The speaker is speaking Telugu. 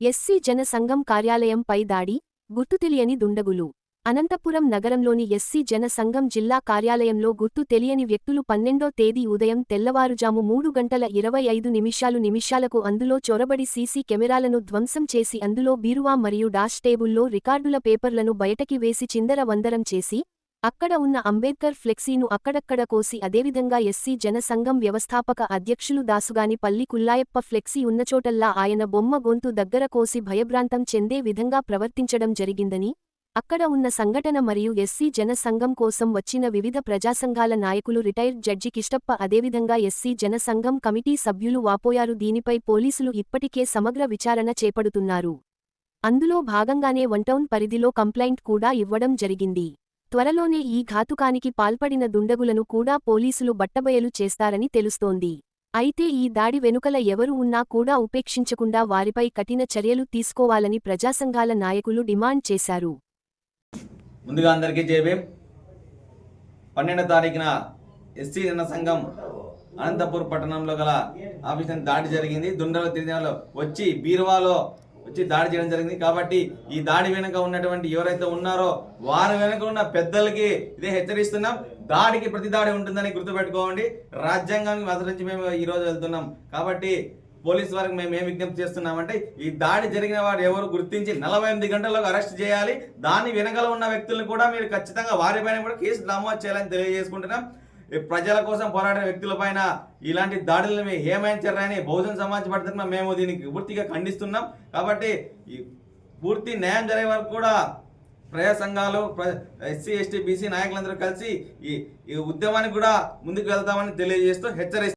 ఎస్సీ జన సంఘం కార్యాలయంపై దాడి, గుర్తు తెలియని దుండగులు. అనంతపురం నగరంలోని ఎస్సీ జన సంఘం జిల్లా కార్యాలయంలో గుర్తు తెలియని వ్యక్తులు 12వ తేదీ ఉదయం తెల్లవారుజాము 3:25 నిమిషాలకు అందులో చొరబడి సీసీ కెమెరాలను ధ్వంసం చేసి అందులో బీరువా మరియు డాష్ టేబుల్లో రికార్డుల పేపర్లను బయటకి వేసి చిందరవందరం చేసి, అక్కడ ఉన్న అంబేద్కర్ ఫ్లెక్సీను అక్కడక్కడ కోసి అదేవిధంగా ఎస్సీ జన సంఘం వ్యవస్థాపక అధ్యక్షులు దాసుగాని పల్లి కుల్లాయప్ప ఫ్లెక్సీ ఉన్నచోటల్లా ఆయన బొమ్మ గొంతు దగ్గర కోసి భయభ్రాంతం చెందే విధంగా ప్రవర్తించడం జరిగిందని, అక్కడ ఉన్న సంఘటన మరియు ఎస్సీ జన సంఘం కోసం వచ్చిన వివిధ ప్రజాసంఘాల నాయకులు రిటైర్డ్ జడ్జి కిష్టప్ప అదేవిధంగా ఎస్సీ జన సంఘం కమిటీ సభ్యులు వాపోయారు. దీనిపై పోలీసులు ఇప్పటికే సమగ్ర విచారణ చేపడుతున్నారు. అందులో భాగంగానే వన్టౌన్ పరిధిలో కంప్లైంట్ కూడా ఇవ్వడం జరిగింది. త్వరలోనే ఈ ఘాతుకానికి పాల్పడిన దుండగులను కూడా పోలీసులు బట్టబయలు చేస్తారని తెలుస్తోంది. అయితే ఈ దాడి వెనుకల ఎవరు ఉన్నా కూడా ఉపేక్షించకుండా వారిపై కఠిన చర్యలు తీసుకోవాలని ప్రజాసంఘాల నాయకులు డిమాండ్ చేశారు. ముందుగా అందరికీ జేబీఎం. 12వ తారీఖున ఎస్సీ జన సంఘం అనంతపూర్ పట్టణంలో గల ఆఫీస్ దాడి జరిగింది. దుండలు తిరిగిలో వచ్చి బీరువాలో వచ్చి దాడి చేయడం జరిగింది. కాబట్టి ఈ దాడి వెనుక ఉన్నటువంటి ఎవరైతే ఉన్నారో వారి వెనుక ఉన్న పెద్దలకి ఇదే హెచ్చరిస్తున్నాం. దాడికి ప్రతి దాడి ఉంటుందని గుర్తుపెట్టుకోండి. రాజ్యాంగానికి అనుసరించి మేము ఈరోజు వెళ్తున్నాం. కాబట్టి పోలీసు వారికి మేము ఏం విజ్ఞప్తి చేస్తున్నామంటే ఈ దాడి జరిగిన వారు ఎవరు గుర్తించి 48 గంటల్లో అరెస్ట్ చేయాలి. దాని వెనకాల ఉన్న వ్యక్తులను కూడా మీరు ఖచ్చితంగా వారిపైన కూడా కేసు నమోదు చేయాలని తెలియజేసుకుంటున్నాం. ప్రజల కోసం పోరాడే వ్యక్తులపైన ఇలాంటి దాడులను హేమాయించారని బహుజన్ సమాజ్ పడుతున్నా మేము దీనికి పూర్తిగా ఖండిస్తున్నాం. కాబట్టి పూర్తి న్యాయం జరిగే వరకు కూడా ప్రజా సంఘాలు, ఎస్సీ ఎస్టీ బీసీ నాయకులందరూ కలిసి ఈ ఉద్యమానికి కూడా ముందుకు వెళ్తామని తెలియజేస్తూ హెచ్చరిస్తున్నాం.